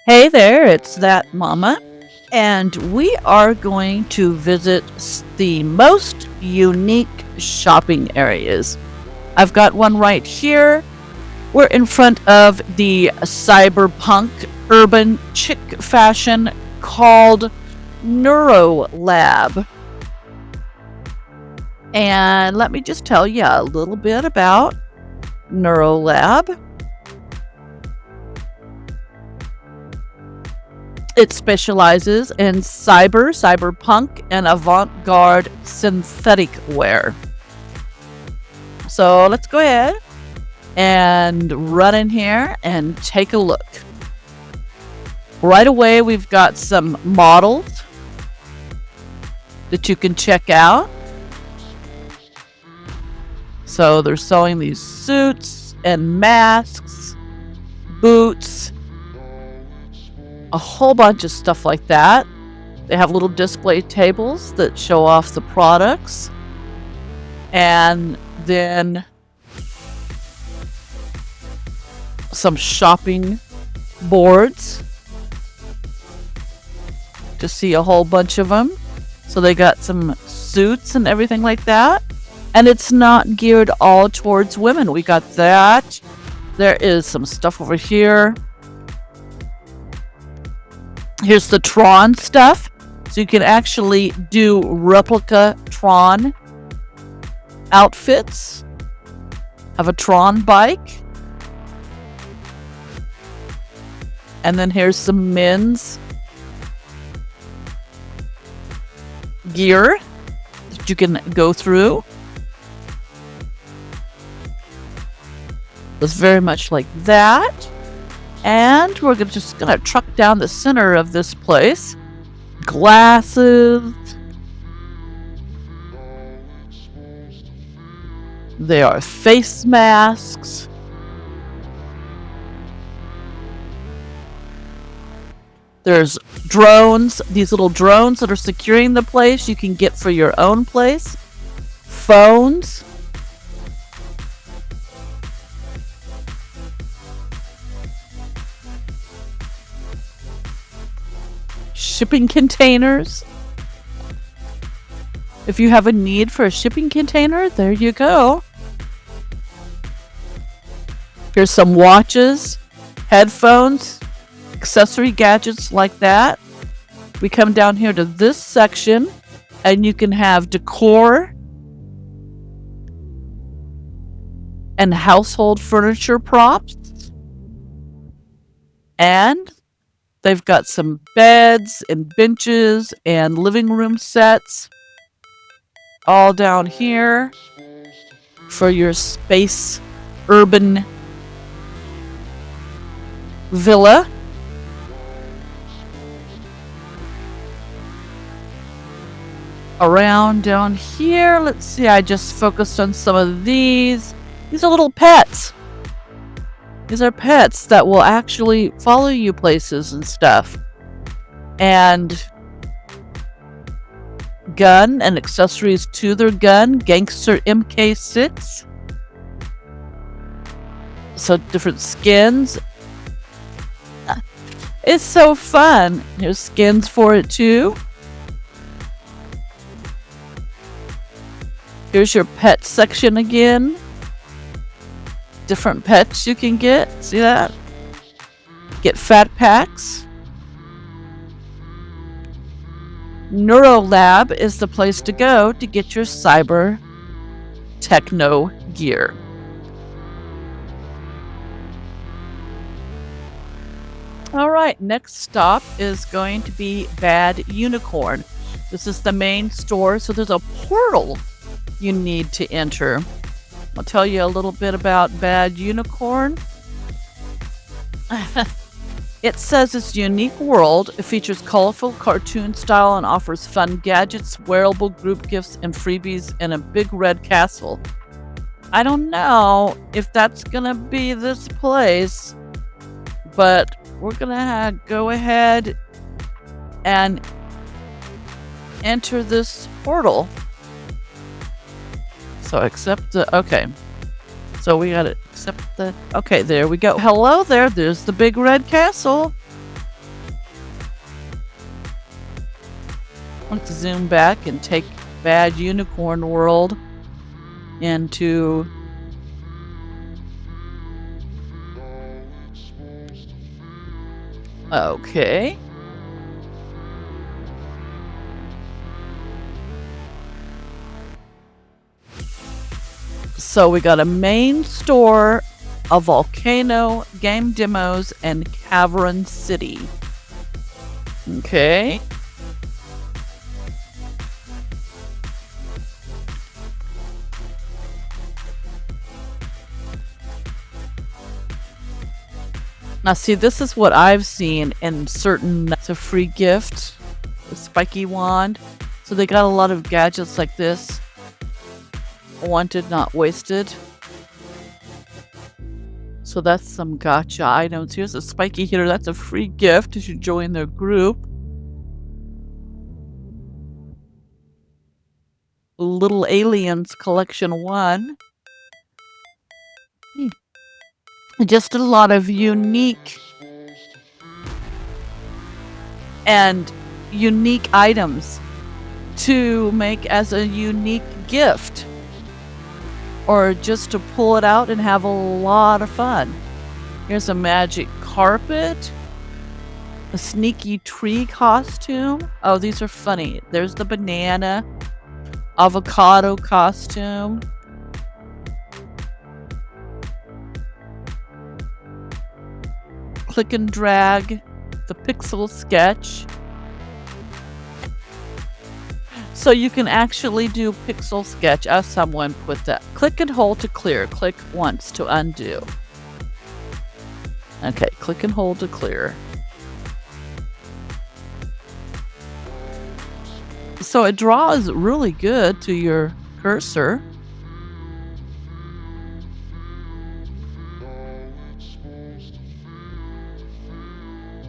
Hey there, it's that mama, and we are going to visit the most unique shopping areas. I've got one right here. We're in front of the cyberpunk urban chic fashion called Neuro Lab. And let me just tell you a little bit about Neuro Lab. It specializes in cyberpunk, and avant-garde synthetic wear. So let's go ahead and run in here and take a look. Right away, we've got some models that you can check out. So they're selling these suits and masks, boots, a whole bunch of stuff like that. They have little display tables that show off the products. And then some shopping boards. Just see a whole bunch of them. So they got some suits and everything like that. And it's not geared all towards women. We got that. There is some stuff over here. Here's the Tron stuff. So you can actually do replica Tron outfits. Have a Tron bike. And then here's some men's gear that you can go through. It's very much like that. And we're just gonna truck down the center of this place. Glasses. They are face masks. There's drones, these little drones that are securing the place you can get for your own place. Phones. Shipping containers. If you have a need for a shipping container, there you go. Here's some watches, headphones, accessory gadgets like that. We come down here to this section and you can have decor and household furniture props. And they've got some beds and benches and living room sets all down here for your space urban villa. Around down here, let's see, I just focused on some of these. These are little pets. These are pets that will actually follow you places and stuff. And gun and accessories to their gun. Gangster MK6. So different skins. It's so fun. There's skins for it too. Here's your pet section again. Different pets you can get. See that? Get fat packs. NeuroLab is the place to go to get your cyber techno gear. All right, next stop is going to be Bad Unicorn. This is the main store, so there's a portal you need to enter. I'll tell you a little bit about Bad Unicorn. It says it's a unique world. It features colorful cartoon style and offers fun gadgets, wearable group gifts, and freebies in a big red castle. I don't know if that's gonna be this place, but we're gonna go ahead and enter this portal. So accept the, okay. So we gotta accept the, okay, there we go. Hello there, there's the big red castle. Let's zoom back and take Bad Unicorn World into okay. So we got a main store, a volcano, game demos, and Cavern City. Okay. Now see, this is what I've seen in certain, it's a free gift, the spiky wand. So they got a lot of gadgets like this. Wanted, not wasted. So that's some gotcha items. Here's a spiky hitter. That's a free gift as you join their group. Little Aliens Collection 1. Just a lot of unique items to make as a unique gift, or just to pull it out and have a lot of fun. Here's a magic carpet, a sneaky tree costume. Oh, these are funny. There's the banana, avocado costume. Click and drag, the pixel sketch. So you can actually do pixel sketch, as someone put that. Click and hold to clear. Click once to undo. Okay, click and hold to clear. So it draws really good to your cursor.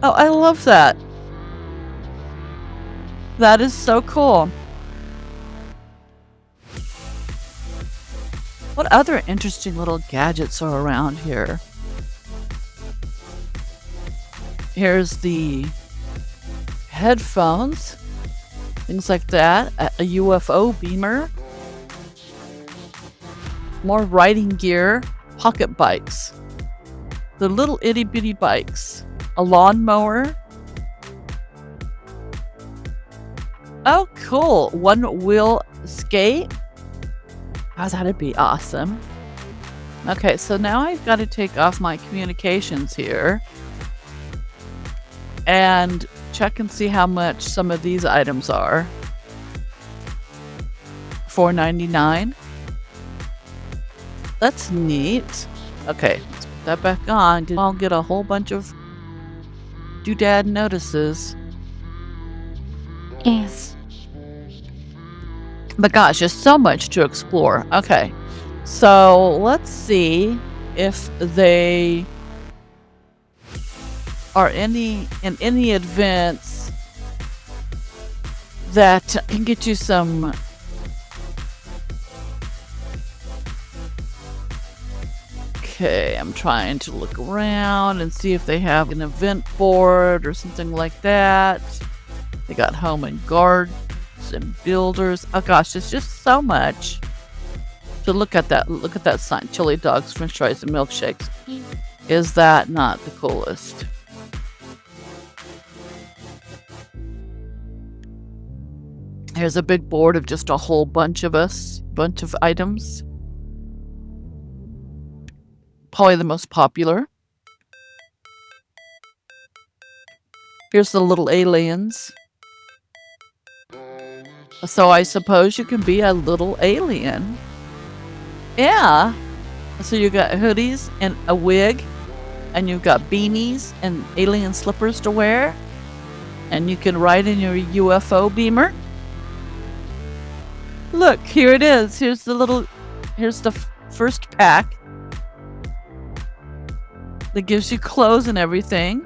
Oh, I love that. That is so cool. What other interesting little gadgets are around here? Here's the headphones, things like that, a UFO beamer, more riding gear, pocket bikes, the little itty bitty bikes, a lawnmower. Oh, cool. One wheel skate. Oh, that'd be awesome. Okay, so now I've got to take off my communications here and check and see how much some of these items are. $4.99. That's neat. Okay, let's put that back on. I'll get a whole bunch of doodad notices. Yes. But gosh, there's so much to explore. Okay, so let's see if they are in any events that can get you some Okay, I'm trying to look around and see if they have an event board or something like that. They got home and gardens and builders. Oh gosh, there's just so much to look at. Look at that sign: chili dogs, french fries, and milkshakes. Is that not the coolest? Here's a big board of just a whole bunch of items. Probably the most popular. Here's the little aliens. So I suppose you can be a little alien. Yeah. So you got hoodies and a wig, and you've got beanies and alien slippers to wear, and you can ride in your UFO beamer. Look, here it is. Here's the first pack that gives you clothes and everything.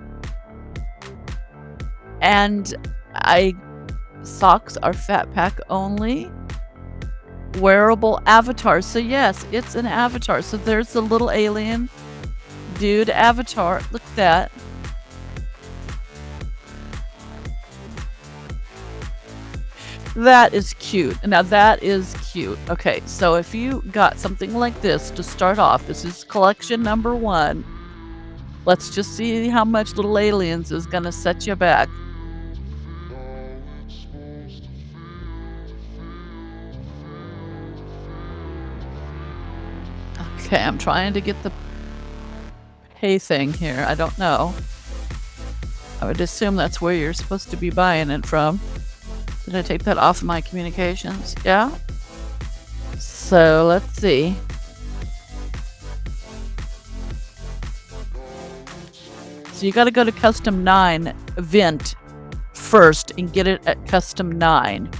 And socks are fat pack only. Wearable avatar. So yes, it's an avatar. So there's the little alien dude avatar. Look at that. That is cute. Now that is cute. Okay, so if you got something like this to start off, this is collection number 1. Let's just see how much Little Aliens is gonna set you back. Okay, I'm trying to get the pay thing here. I don't know. I would assume that's where you're supposed to be buying it from. Did I take that off of my communications? Yeah. So let's see. So you got to go to Custom 9 event first and get it at Custom 9.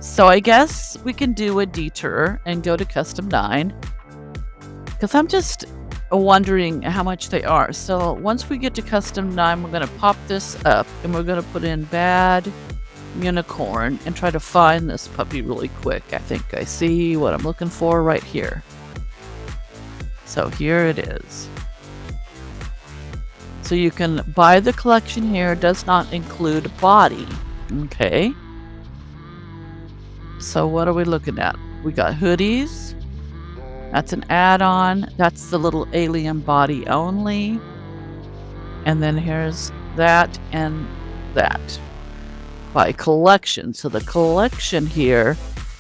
So I guess we can do a detour and go to Custom 9. Because I'm just wondering how much they are. So once we get to Custom 9, we're going to pop this up and we're going to put in Bad Unicorn and try to find this puppy really quick. I think I see what I'm looking for right here. So here it is. So you can buy the collection here. It does not include body. Okay. So what are we looking at? We got hoodies. That's an add-on. That's the little alien body only. And then here's that and that. By collection. So the collection here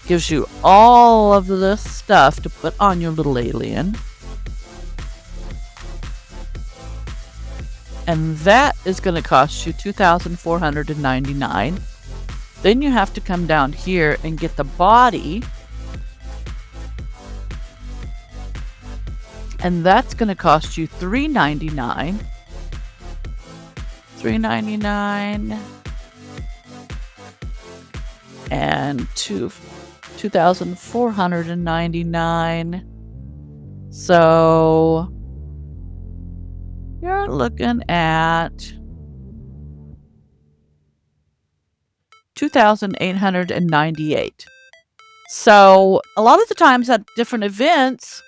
gives you all of this stuff to put on your little alien. And that is going to cost you $2,499. Then you have to come down here and get the body. And that's going to cost you $399. $399 and $2,499. So you're looking at $2,898. So a lot of the times at different events,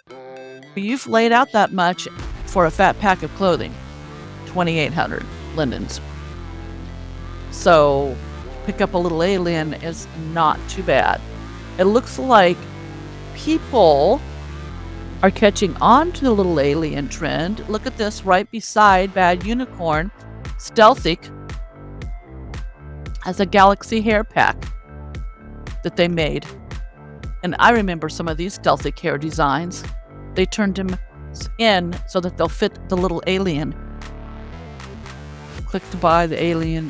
you've laid out that much for a fat pack of clothing. 2,800 lindens. So pick up a little alien is not too bad. It looks like people are catching on to the little alien trend. Look at this right beside Bad Unicorn. Stealthy has a galaxy hair pack that they made. And I remember some of these Stealthy hair designs. They turned them in so that they'll fit the little alien. Click to buy the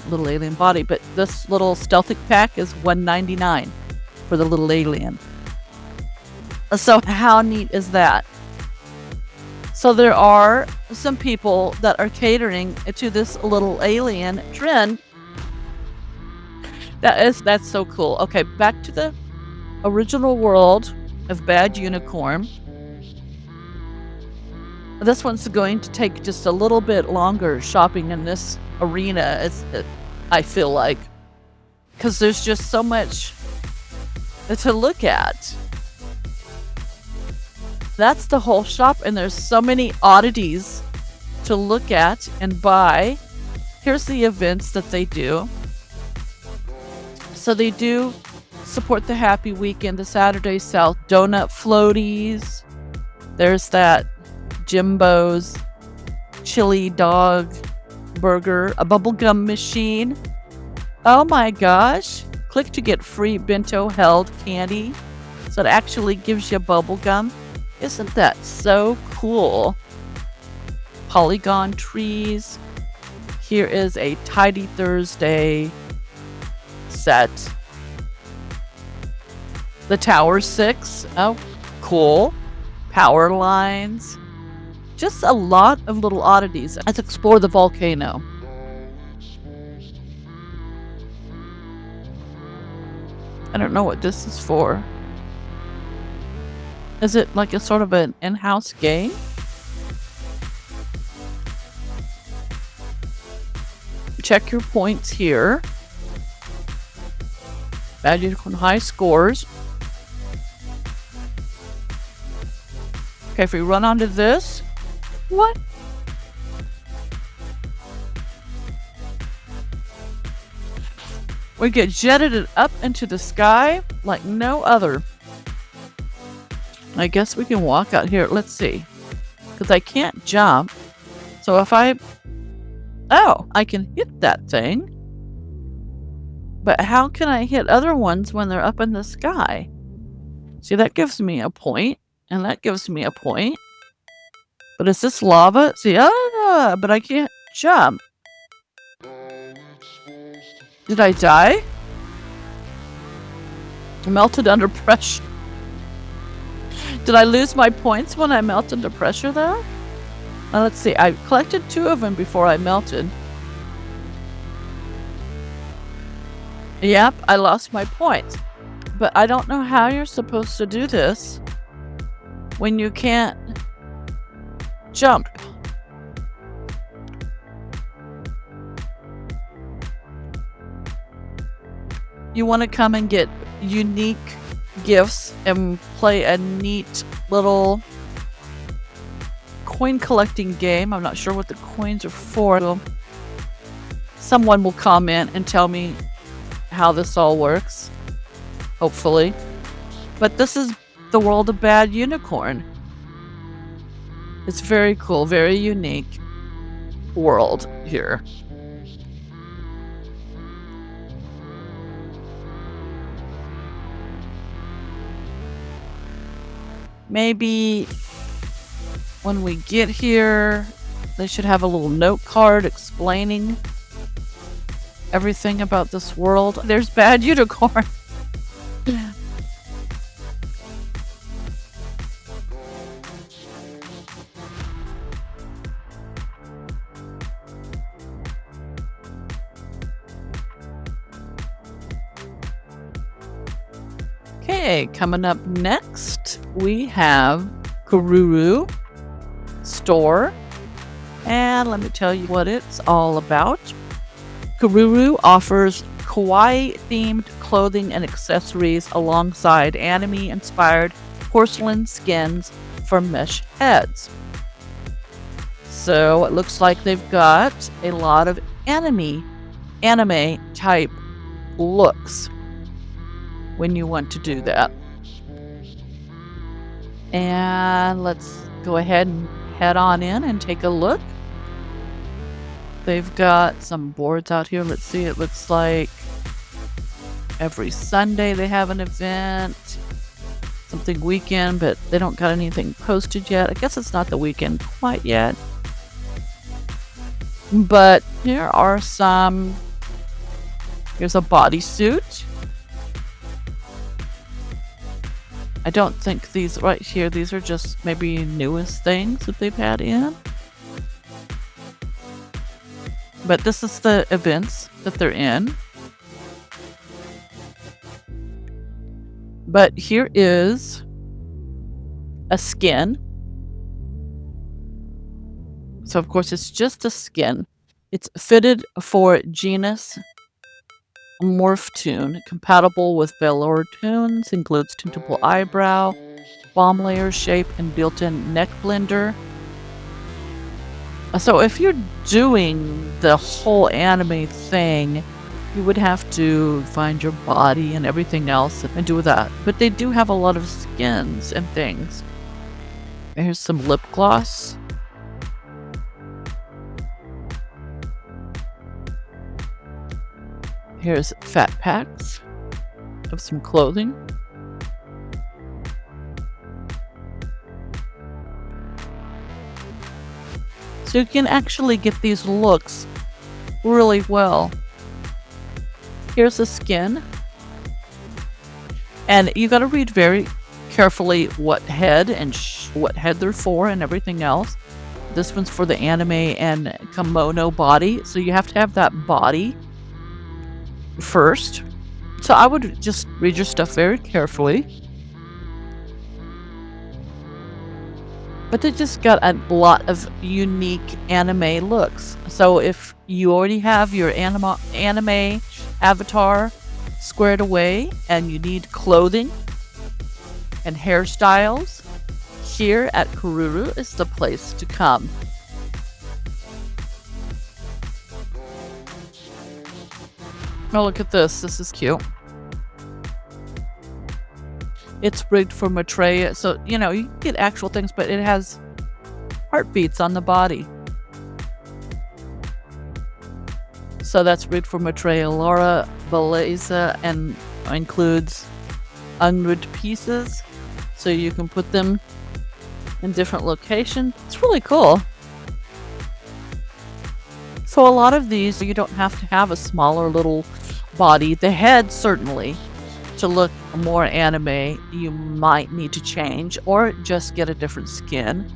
little alien body. But this little Stealthy pack is $199 for the little alien. So how neat is that? So there are some people that are catering to this little alien trend. That's so cool. Okay, back to the original world of Bad Unicorn. This one's going to take just a little bit longer shopping in this arena, I feel like, because there's just so much to look at. That's the whole shop, and there's so many oddities to look at and buy. Here's the events that they do. So they do support the Happy Weekend, the Saturday South donut floaties. There's that Jimbo's chili dog burger, a bubblegum machine. Oh my gosh. Click to get free bento held candy. So it actually gives you bubblegum. Isn't that so cool? Polygon trees. Here is a Tidy Thursday set. The Tower 6. Oh, cool. Power lines. Just a lot of little oddities. Let's explore the volcano. I don't know what this is for. Is it like a sort of an in-house game? Check your points here. Bad Unicorn high scores. Okay, if we run onto this. What? We get jetted up into the sky like no other. I guess we can walk out here. Let's see. Because I can't jump. So if I... Oh, I can hit that thing. But how can I hit other ones when they're up in the sky? See, that gives me a point. And that gives me a point. But is this lava? See, but I can't jump. Did I die? I melted under pressure. Did I lose my points when I melted under pressure, though? Let's see. I collected 2 of them before I melted. Yep, I lost my points. But I don't know how you're supposed to do this when you can't jump. You want to come and get unique gifts and play a neat little coin collecting game. I'm not sure what the coins are for. Someone will comment and tell me how this all works. Hopefully. But this is the world of Bad Unicorn. It's very cool, very unique world here. Maybe when we get here, they should have a little note card explaining everything about this world. There's Bad Unicorn. Okay, coming up next, we have Kururu Store. And let me tell you what it's all about. Kururu offers kawaii-themed clothing and accessories alongside anime-inspired porcelain skins for mesh heads. So it looks like they've got a lot of anime type looks when you want to do that. And let's go ahead and head on in and take a look. They've got some boards out here. Let's see. It looks like every Sunday they have an event. Something weekend, but they don't got anything posted yet. I guess it's not the weekend quite yet. But here are some. Here's a bodysuit. I don't think these right here, these are just maybe newest things that they've had in. But this is the events that they're in. But here is a skin. So of course it's just a skin. It's fitted for genus Morph Tune, compatible with velour tunes, includes tunable eyebrow, bomb layer shape, and built-in neck blender. So if you're doing the whole anime thing, you would have to find your body and everything else and do that. But they do have a lot of skins and things. Here's some lip gloss. Here's fat packs of some clothing. So you can actually get these looks really well. Here's the skin. And you got to read very carefully what head and what head they're for and everything else. This one's for the anime and kimono body. So you have to have that body first. So I would just read your stuff very carefully. But they just got a lot of unique anime looks. So if you already have your anime avatar squared away and you need clothing and hairstyles, here at Kururu is the place to come. Oh, look at this. This is cute. It's rigged for Maitreya. So, you know, you can get actual things, but it has heartbeats on the body. So that's rigged for Maitreya Laura Beleza and includes 100 pieces. So you can put them in different locations. It's really cool. So a lot of these, you don't have to have a smaller little body. The head, certainly, to look more anime, you might need to change or just get a different skin.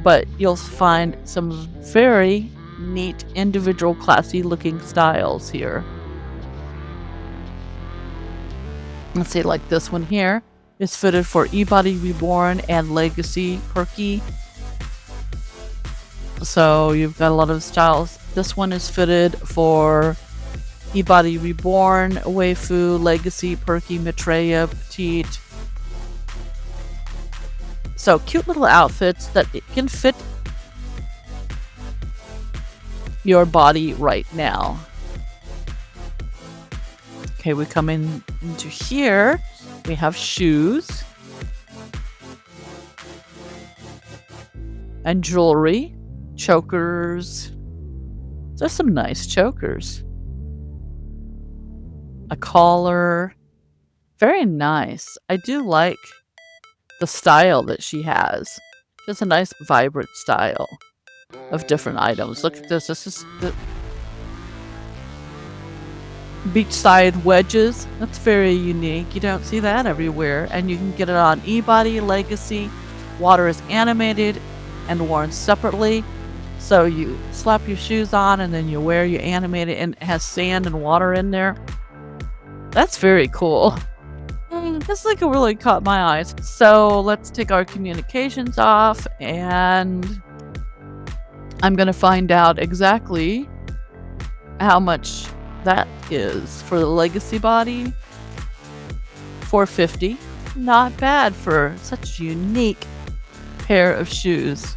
But you'll find some very neat, individual, classy looking styles here. Let's see, like this one here is fitted for E-Body Reborn and Legacy Perky. So you've got a lot of styles. This one is fitted for E-Body Reborn, Waifu, Legacy, Perky, Maitreya, Petite. So cute little outfits that it can fit your body right now. Okay, we come into here. We have shoes and jewelry, chokers. There's some nice chokers. A collar. Very nice. I do like the style that she has. She has a nice, vibrant style of different items. Look at this. This is the beachside wedges. That's very unique. You don't see that everywhere. And you can get it on E-Body, Legacy. Water is animated and worn separately. So you slap your shoes on and then you wear your animated, and it has sand and water in there. That's very cool. This like really caught my eyes. So let's take our communications off, and I'm gonna find out exactly how much that is for the Legacy body. $450. Not bad for such a unique pair of shoes.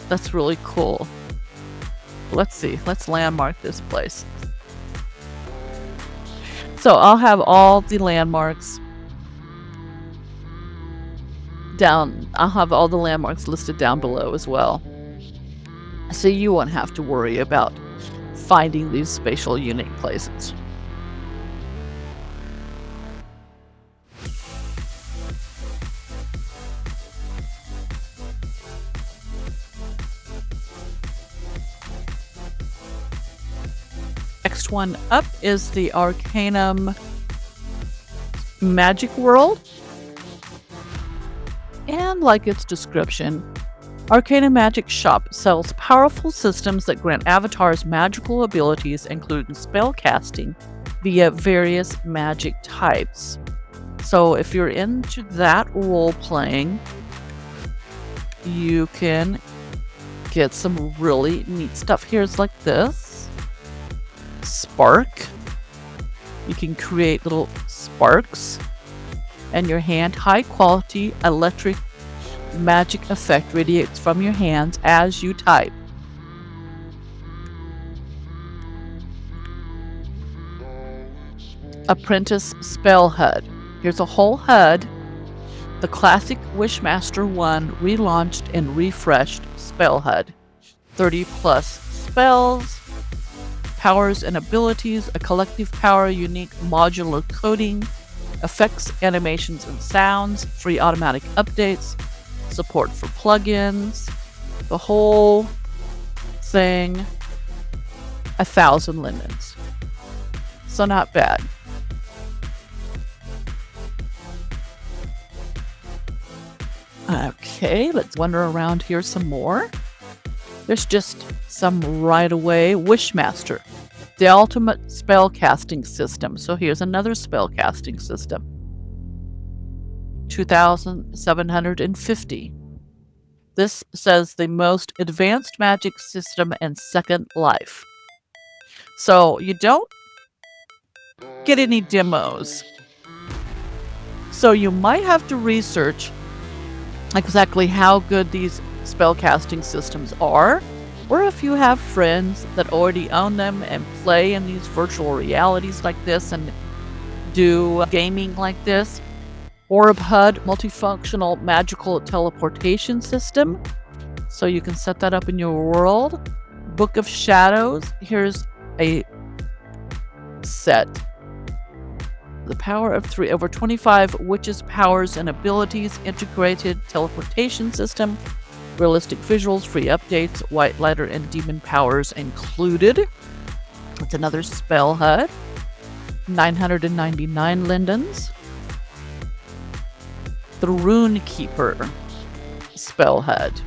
That's really cool. Let's see. Let's landmark this place. So I'll have all the landmarks down. I'll have all the landmarks listed down below as well. So you won't have to worry about finding these spatial unique places. Next one up is the Arcanum Magic World. And like its description, Arcanum Magic Shop sells powerful systems that grant avatars magical abilities, including spell casting via various magic types. So if you're into that role playing, you can get some really neat stuff. Here's like this spark. You can create little sparks and your hand. High quality electric magic effect radiates from your hands as you type. Apprentice Spell HUD. Here's a whole HUD. The classic Wishmaster 1 relaunched and refreshed Spell HUD. 30 plus spells, powers and abilities, a collective power, unique modular coding, effects, animations and sounds, free automatic updates, support for plugins, the whole thing, 1,000 limits. So not bad. Okay, let's wander around here some more. There's just some right away. Wishmaster, the ultimate spell casting system. So here's another spell casting system. 2,750. This says the most advanced magic system and second life. So you don't get any demos. So you might have to research exactly how good these spell casting systems are Or if you have friends that already own them and play in these virtual realities like this and do gaming like this. Orb HUD, multifunctional magical teleportation system. So you can set that up in your world. Book of Shadows. Here's a set. The power of 3 over 25 witches' powers and abilities, integrated teleportation system, realistic visuals, free updates, white lighter and demon powers included. It's another spell HUD. 999 lindens. The Rune Keeper spell HUD.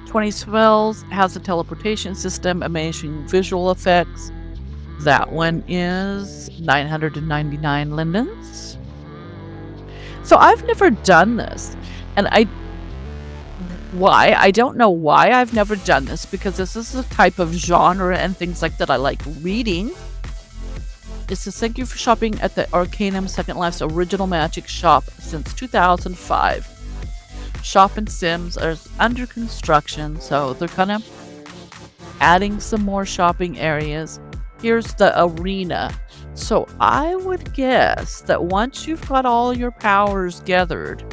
20 spells, has a teleportation system, amazing visual effects. That one is 999 lindens. So I've never done this. And I don't know why I've never done this, because this is the type of genre and things like that I like reading. It says, thank you for shopping at the Arcanum Second Life's original magic shop since 2005. Shop and Sims are under construction, so they're kind of adding some more shopping areas. Here's the arena. So I would guess that once you've got all your powers gathered,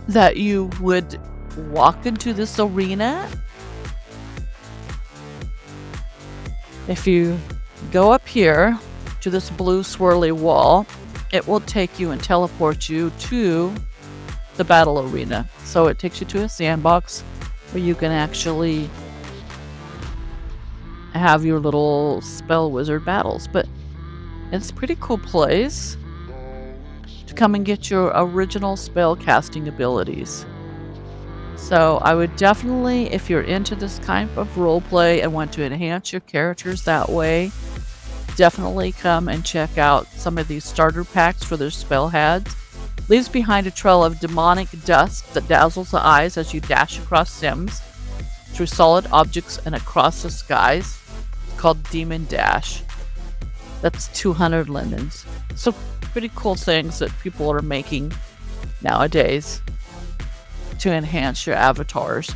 that you would walk into this arena. If you go up here to this blue swirly wall, it will take you and teleport you to the battle arena. So it takes you to a sandbox where you can actually have your little spell wizard battles. But it's a pretty cool place to come and get your original spell casting abilities. So I would definitely, if you're into this kind of roleplay and want to enhance your characters that way, definitely come and check out some of these starter packs for their spell heads. Leaves behind a trail of demonic dust that dazzles the eyes as you dash across Sims, through solid objects and across the skies. It's called Demon Dash. That's 200 lindens. So pretty cool things that people are making nowadays to enhance your avatars.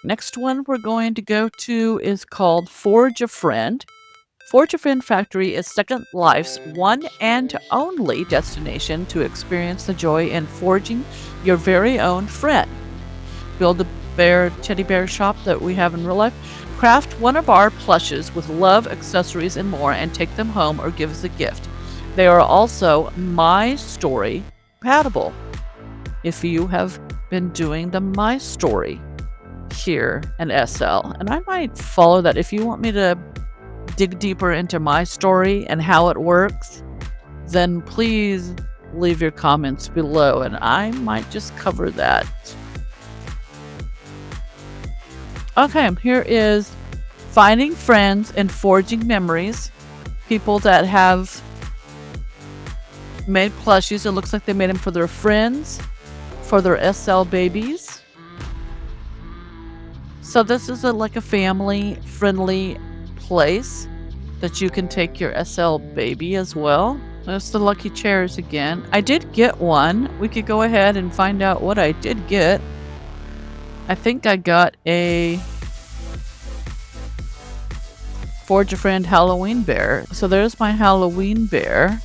Next one we're going to go to is called Forge a Friend. Forge a Friend Factory is Second Life's one and only destination to experience the joy in forging your very own friend. Build a bear teddy bear shop that we have in real life. Craft one of our plushes with love, accessories, and more, and take them home or give as a gift. They are also My Story compatible. If you have been doing the My Story here in SL, and I might follow that. If you want me to dig deeper into My Story and how it works, then please leave your comments below and I might just cover that. Okay, here is finding friends and forging memories. People that have made plushies. It looks like they made them for their friends, for their SL babies. So this is like a family-friendly place that you can take your SL baby as well. There's the lucky chairs again. I did get one. We could go ahead and find out what I did get. I think I got a Forge a Friend Halloween bear. So there's my Halloween bear.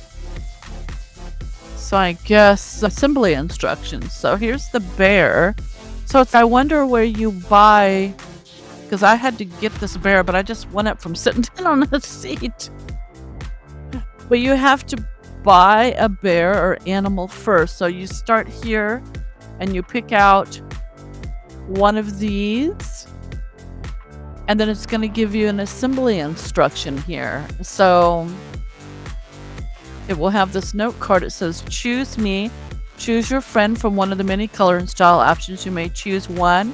So I guess assembly instructions. So here's the bear. So I wonder where you buy, because I had to get this bear, but I just went up from sitting down on the seat. But you have to buy a bear or animal first. So you start here and you pick out one of these. And then it's going to give you an assembly instruction here. So it will have this note card. It says, choose me. Choose your friend from one of the many color and style options. You may choose one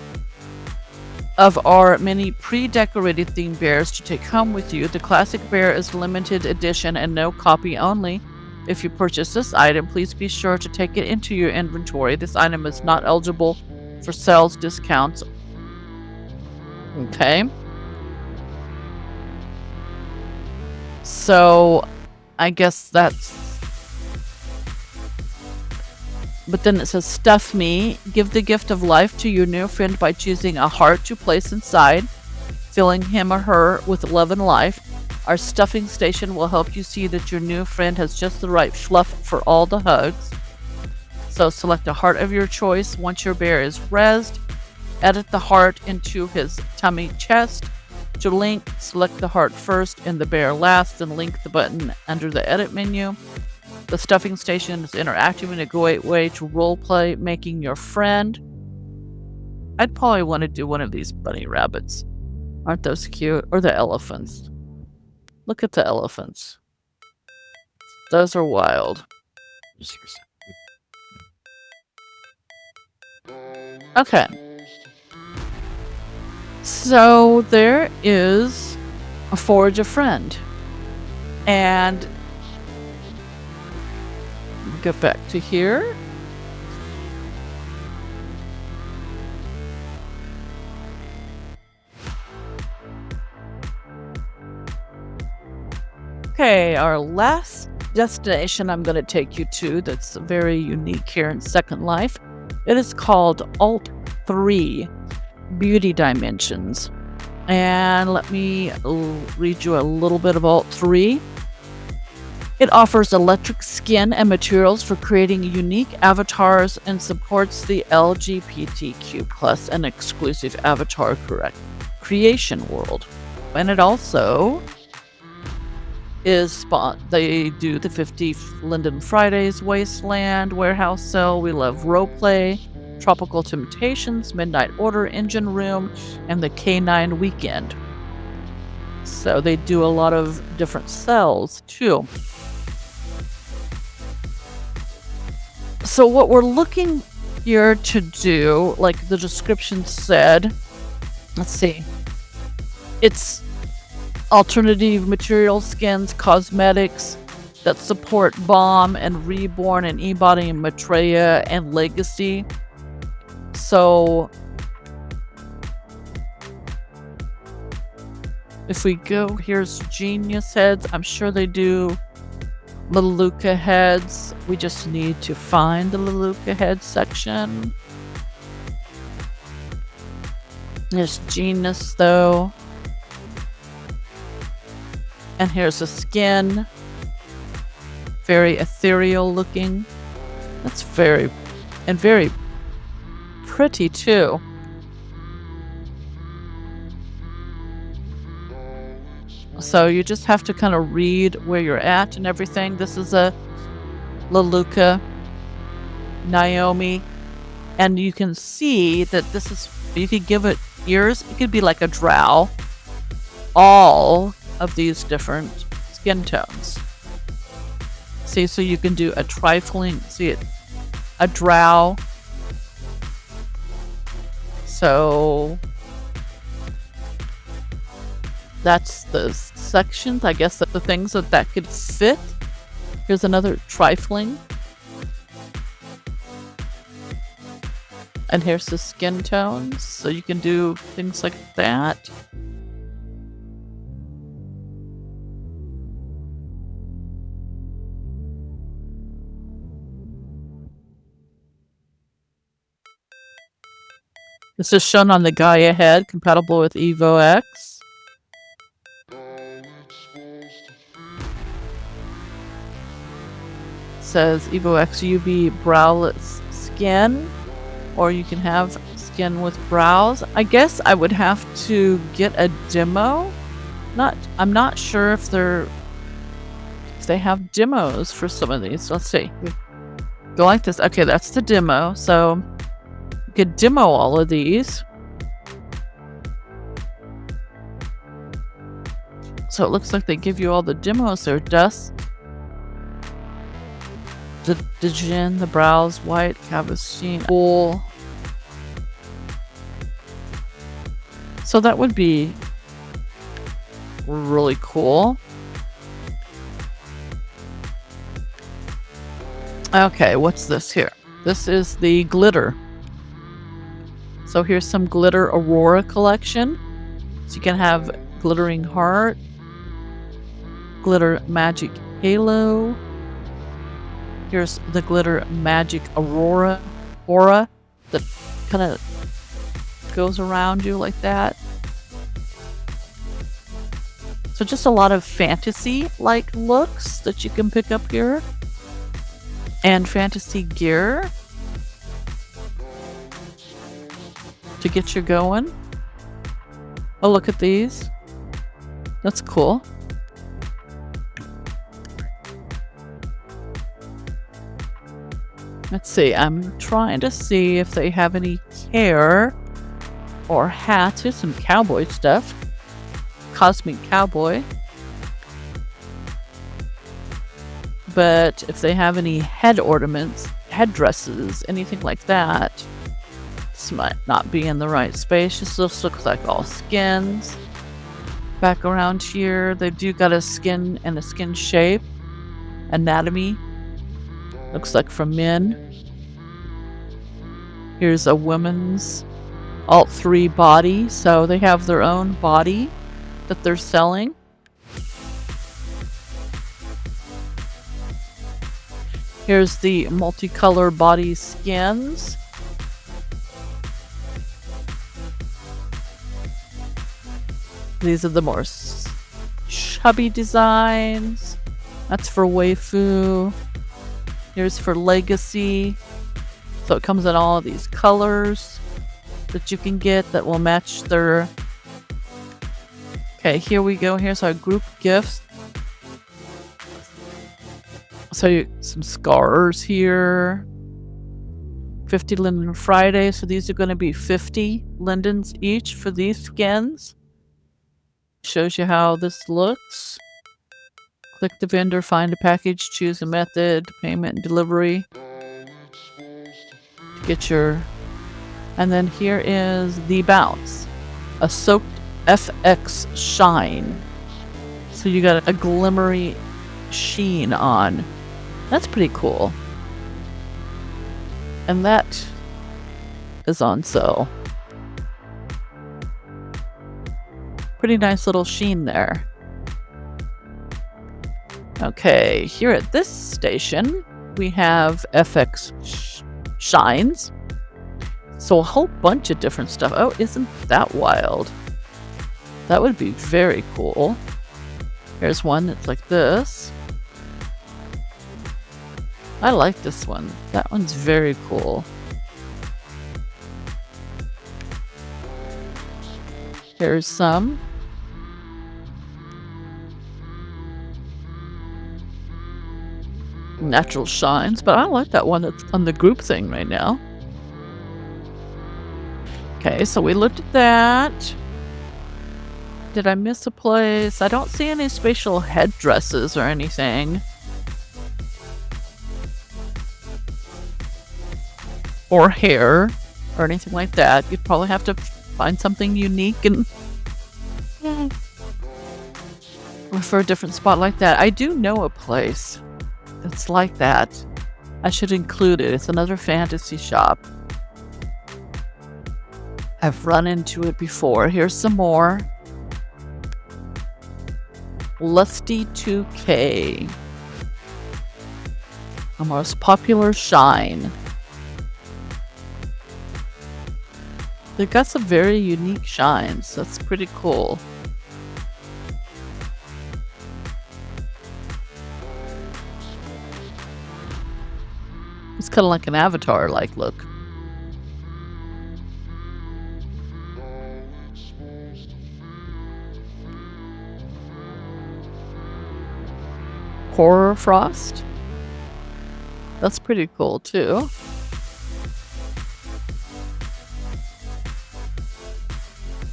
of our many pre-decorated themed bears to take home with you. The classic bear is limited edition and no copy only. If you purchase this item, please be sure to take it into your inventory. This item is not eligible for sales discounts. Okay. So, I guess that's... But then it says, stuff me. Give the gift of life to your new friend by choosing a heart to place inside, filling him or her with love and life. Our stuffing station will help you see that your new friend has just the right fluff for all the hugs. So select a heart of your choice. Once your bear is rezzed, edit the heart into his tummy chest. To link, select the heart first and the bear last, then link the button under the edit menu. The stuffing station is interactive in a great way to roleplay making your friend. I'd probably want to do one of these bunny rabbits. Aren't those cute? Or the elephants. Look at the elephants. Those are wild. Okay. So there is a forage a friend. And get back to here. Okay, our last destination I'm going to take you to that's very unique here in Second Life. It is called Alt 3 Beauty Dimensions. And let me read you a little bit of Alt 3. It offers electric skin and materials for creating unique avatars and supports the LGBTQ+ and exclusive avatar creation world. And it also they do the 50 Linden Fridays, Wasteland, Warehouse Sale, We Love Roleplay, Tropical Temptations, Midnight Order, Engine Room, and the K9 Weekend. So they do a lot of different sales too. So what we're looking here to do, like the description said, let's see, it's alternative material skins, cosmetics that support Bomb and Reborn and E-Body and Maitreya and Legacy. So if we go, here's Genius heads. I'm sure they do Leluca heads. We just need to find the Leluca head section. There's Genius though. And here's a skin. Very ethereal looking. That's very pretty too. So you just have to kind of read where you're at and everything. This is a Leluca Naomi. And you can see that this is, you could give it ears. It could be like a drow. All of these different skin tones. See, so you can do a trifling, see it, a drow. So that's the sections, I guess, that the things that could fit. Here's another trifling. And here's the skin tones. So you can do things like that. This is shown on the Gaia head, compatible with Evo X. Says Evo X UV browless skin, or you can have skin with brows. I guess I would have to get a demo. I'm not sure if they have demos for some of these. Let's see. Go like this. Okay, that's the demo. So you could demo all of these. So it looks like they give you all the demos there. Dust, the gin, the brows, white, cabosine, wool. So that would be really cool. Okay, what's this here? This is the glitter. So here's some glitter Aurora collection. So you can have glittering heart, glitter magic halo. Here's the glitter magic aura that kind of goes around you like that. So just a lot of fantasy-like looks that you can pick up here. And fantasy gear to get you going. Oh, look at these. That's cool. Let's see. I'm trying to see if they have any hair or hats. Here's some cowboy stuff. Cosmic cowboy. But if they have any head ornaments, headdresses, anything like that, this might not be in the right space. This looks like all skins. Back around here, they do got a skin and a skin shape. Anatomy. Looks like for men. Here's a woman's alt 3 body. So they have their own body that they're selling. Here's the multicolor body skins. These are the more chubby designs. That's for waifu. Here's for legacy. So it comes in all of these colors that you can get that will match their... Okay, here we go. Here's our group gifts. So some scars here. 50 Linden Friday. So these are going to be 50 lindens each for these skins. Shows you how this looks. Click the vendor, find a package, choose a method, payment and delivery. Get your... And then here is the bounce. A soaked FX shine. So you got a glimmery sheen on. That's pretty cool. And that is on sale. Pretty nice little sheen there. Okay, here at this station, we have FX shines. So a whole bunch of different stuff. Oh, isn't that wild? That would be very cool. Here's one that's like this. I like this one. That one's very cool. Here's some. Natural shines, but I like that one that's on the group thing right now. Okay, so we looked at that. Did I miss a place? I don't see any spatial headdresses or anything. Or hair or anything like that. You'd probably have to find something unique and for a different spot like that. I do know a place that's like that. I should include it. It's another fantasy shop. I've run into it before. Here's some more. Lusty 2K. The most popular shine. They've got some very unique shines. That's pretty cool. It's kind of like an avatar-like look. Horror Frost. That's pretty cool too.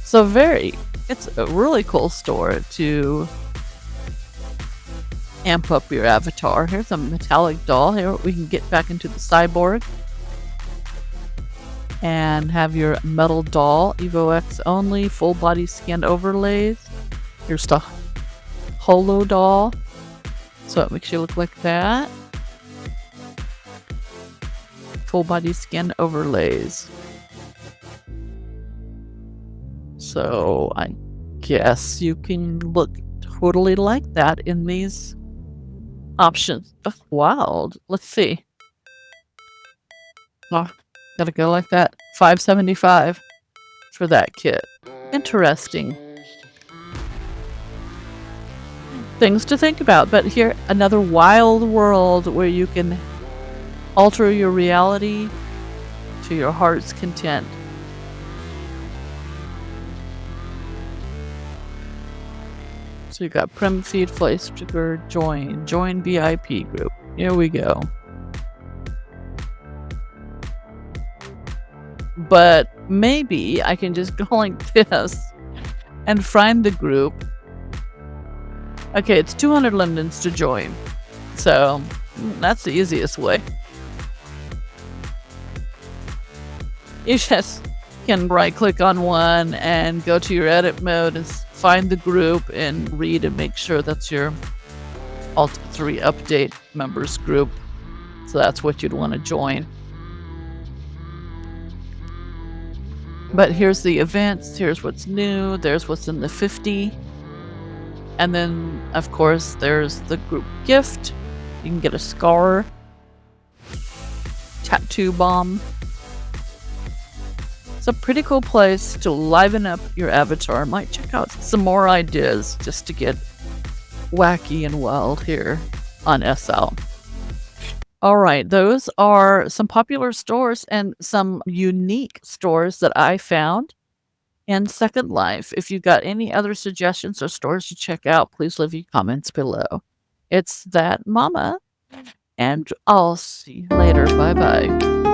So it's a really cool store to amp up your avatar. Here's a metallic doll. Here we can get back into the cyborg and have your metal doll. Evo X only, full body skin overlays. Here's the holo doll. So it makes you look like that. full body skin overlays. So I guess you can look totally like that in these options. Oh, wild. Let's see. Oh, gotta go like that. $5.75 for that kit. Interesting. Things to think about, but here, another wild world where you can alter your reality to your heart's content. So you got Prim Feed, Place Trigger, Join VIP group. Here we go. But maybe I can just go like this and find the group. Okay, it's 200 lindens to join. So that's the easiest way. You just can right click on one and go to your edit mode and find the group and read and make sure that's your Alt 3 update members group. So that's what you'd want to join. But here's the events, here's what's new, there's what's in the 50. And then, of course, there's the group gift. You can get a scar, tattoo bomb. It's a pretty cool place to liven up your avatar. Might check out some more ideas just to get wacky and wild here on SL. All right, those are some popular stores and some unique stores that I found in Second Life. If you've got any other suggestions or stores to check out, please leave your comments below. It's that mama, and I'll see you later. Bye-bye.